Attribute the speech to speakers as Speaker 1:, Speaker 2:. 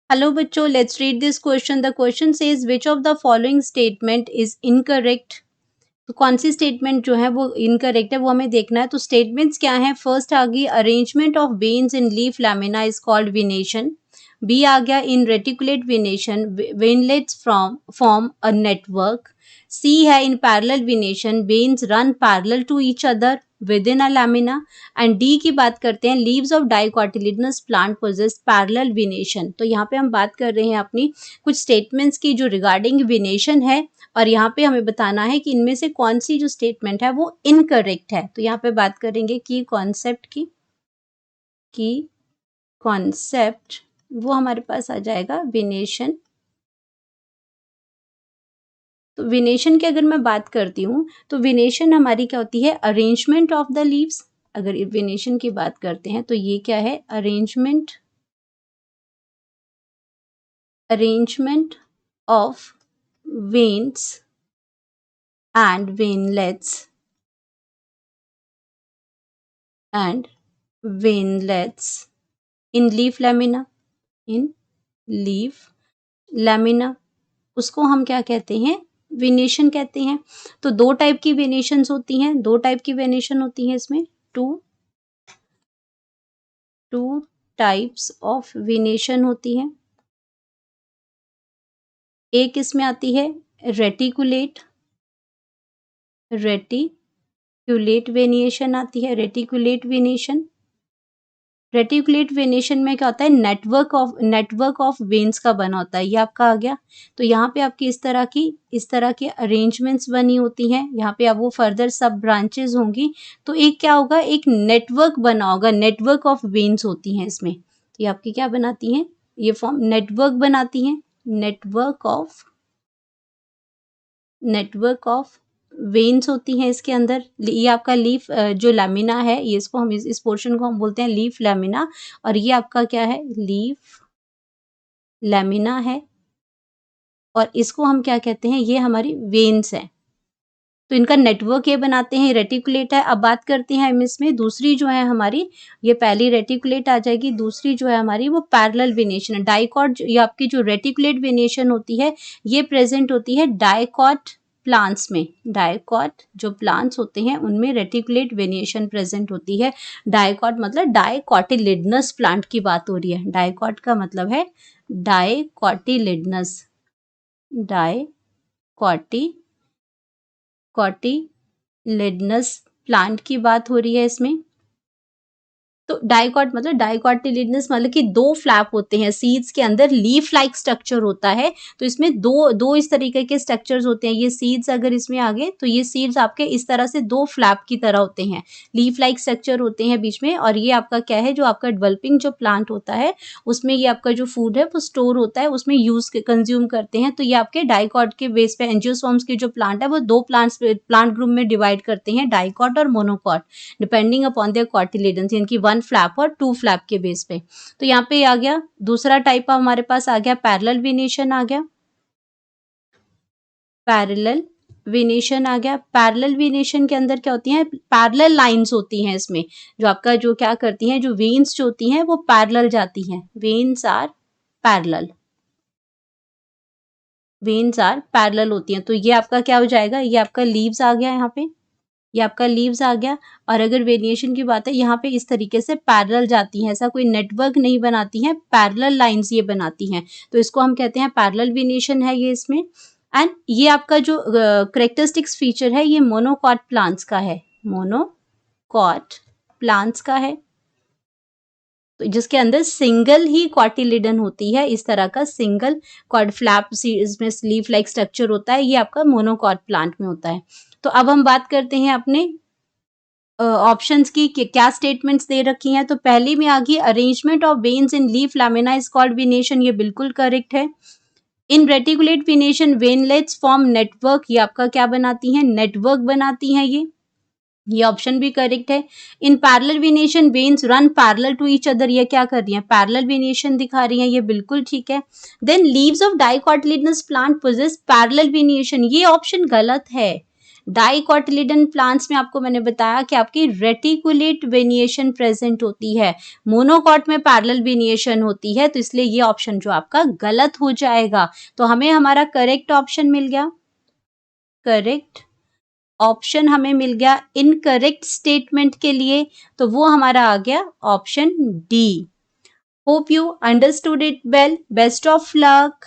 Speaker 1: Hello बच्चों, let's read this question. The question says which of the following statement is incorrect. तो कौन सी statement जो है वो इनकरेक्ट है वो हमें देखना है। तो स्टेटमेंट्स क्या हैं? फर्स्ट आ गई arrangement of veins in leaf lamina is called venation. B आ गया in reticulate venation veinlets from form a network. C है in parallel venation veins run parallel to each other within a lamina. And D की बात करते हैं leaves of dicotyledonous plant possess parallel venation. तो यहाँ पे हम बात कर रहे हैं अपनी कुछ स्टेटमेंट्स की जो रिगार्डिंग वेनेशन है, और यहाँ पे हमें बताना है कि इनमें से कौन सी जो स्टेटमेंट है वो इनकरेक्ट है। तो यहाँ पे बात करेंगे की कॉन्सेप्ट की कॉन्सेप्ट वो हमारे पास आ जाएगा वेनेशन। तो वेनेशन की अगर मैं बात करती हूँ तो वेनेशन हमारी क्या होती है? Arrangement of the leaves. अगर वेनेशन की बात करते हैं तो ये क्या है? Arrangement of veins and veinlets in leaf lamina उसको हम क्या कहते हैं? वेनेशन कहते हैं। तो दो टाइप की वेनेशंस होती हैं, इसमें टू टाइप्स ऑफ वेनेशन होती हैं। एक इसमें आती है रेटिकुलेट वेनिएशन आती है। रेटिकुलेट वेनेशन में क्या होता है? नेटवर्क ऑफ वेन्स का बना होता है। ये आपका आ गया। तो यहाँ पे आपकी इस तरह की अरेंजमेंट्स बनी होती हैं। यहाँ पे अब वो फर्दर सब ब्रांचेस होंगी। तो एक क्या होगा? एक नेटवर्क बना होगा, नेटवर्क ऑफ वेन्स होती हैं इसमें। तो ये आपकी क्या बनाती हैं? ये फॉर्म नेटवर्क बनाती हैं। नेटवर्क ऑफ वेन्स होती हैं इसके अंदर। ये आपका लीफ जो लैमिना है, ये इसको हम इस पोर्शन को हम बोलते हैं लीफ लैमिना। और ये आपका क्या है? लीफ लैमिना है। और इसको हम क्या कहते हैं? ये हमारी वेन्स है। तो इनका नेटवर्क ये बनाते हैं, रेटिकुलेट है। अब बात करते हैं हम इसमें दूसरी जो है हमारी, ये पहली रेटिकुलेट आ जाएगी, दूसरी जो है हमारी वो पैरेलल वेनेशन है। डाइकॉट ये आपकी जो रेटिकुलेट वेनेशन होती है ये प्रेजेंट होती है डाइकॉट प्लांट्स में। डाइकॉट जो प्लांट्स होते हैं उनमें रेटिकुलेट वेनिएशन प्रेजेंट होती है। डाइकॉट मतलब डाइकोटिलिडनस प्लांट की बात हो रही है। डाइकॉट का मतलब है डाइकोटिलिडनस, डाइकोटिलिडनस प्लांट की बात हो रही है इसमें। तो डाइकॉट मतलब डाइकोटिलिडनस मतलब कि दो फ्लैप होते हैं सीड्स के अंदर, लीफ लाइक स्ट्रक्चर होता है। तो इसमें दो इस तरीके के स्ट्रक्चर्स होते हैं। ये सीड्स अगर इसमें आ गए तो ये सीड्स आपके इस तरह से दो फ्लैप की तरह होते हैं, लीफ लाइक स्ट्रक्चर होते हैं बीच में। और ये आपका क्या है? जो आपका डेवलपिंग जो प्लांट होता है उसमें ये आपका जो फूड है वो स्टोर होता है, उसमें कंज्यूम करते हैं। तो ये आपके डाइकॉट के बेस पे एंजियोस्पर्म्स के जो प्लांट है वो दो प्लांट ग्रुप में डिवाइड करते हैं, डाइकॉट और monocot, depending upon their cotyledons, यानी कि 1 फ्लैप और 2 फ्लैप के बेस पे। तो यहाँ पे आ गया दूसरा टाइप का हमारे पास आ गया पैरेलल वेनेशन आ गया। पैरेलल वेनेशन के अंदर क्या होती हैं? पैरेलल लाइंस होती हैं इसमें, जो आपका जो क्या करती हैं, जो वेन्स जो होती हैं वो पैरेलल जाती हैं। वेन्स आर पैरेलल होती हैं। तो ये आपका क्या हो जाएगा? ये आपका लीव्स आ गया यहाँ पे, ये आपका लीव्स आ गया। और अगर वेरिएशन की बात है, यहाँ पे इस तरीके से पैरेलल जाती हैं, ऐसा कोई नेटवर्क नहीं बनाती हैं, पैरेलल लाइंस ये बनाती हैं। तो इसको हम कहते हैं पैरेलल वेरिएशन है ये इसमें। एंड ये आपका जो करेक्टरिस्टिक्स फीचर है ये मोनोकॉट प्लांट्स का है, तो जिसके अंदर सिंगल ही कॉटिलिडन होती है। इस तरह का सिंगल कॉर्ड फ्लैप इसमें लीफ लाइक स्ट्रक्चर होता है, ये आपका मोनोकॉट प्लांट में होता है। तो अब हम बात करते हैं अपने ऑप्शंस की कि क्या स्टेटमेंट्स दे रखी हैं। तो पहली में आ गई arrangement of veins in leaf lamina is called venation, ये बिल्कुल करेक्ट है। In reticulate venation veinlets form network, ये आपका क्या बनाती हैं? नेटवर्क बनाती हैं ये ऑप्शन भी करेक्ट है। In parallel venation veins run parallel to each other, ये क्या कर रही हैं? पैरेलल वेनेशन दिखा रही हैं, ये बिल्कुल ठीक है। Then leaves of dicotyledonous plant possess parallel venation, ये ऑप्शन गलत है। डाइकोटिलिडन प्लांट्स में आपको मैंने बताया कि आपकी रेटिकुलेट वेनिएशन प्रेजेंट होती है, मोनोकॉट में पैरेलल वेनिएशन होती है, तो इसलिए ये ऑप्शन जो आपका गलत हो जाएगा। तो हमें हमारा करेक्ट ऑप्शन मिल गया, करेक्ट ऑप्शन हमें मिल गया इनकरेक्ट स्टेटमेंट के लिए, तो वो हमारा आ गया option D. Hope you understood it well, best of luck.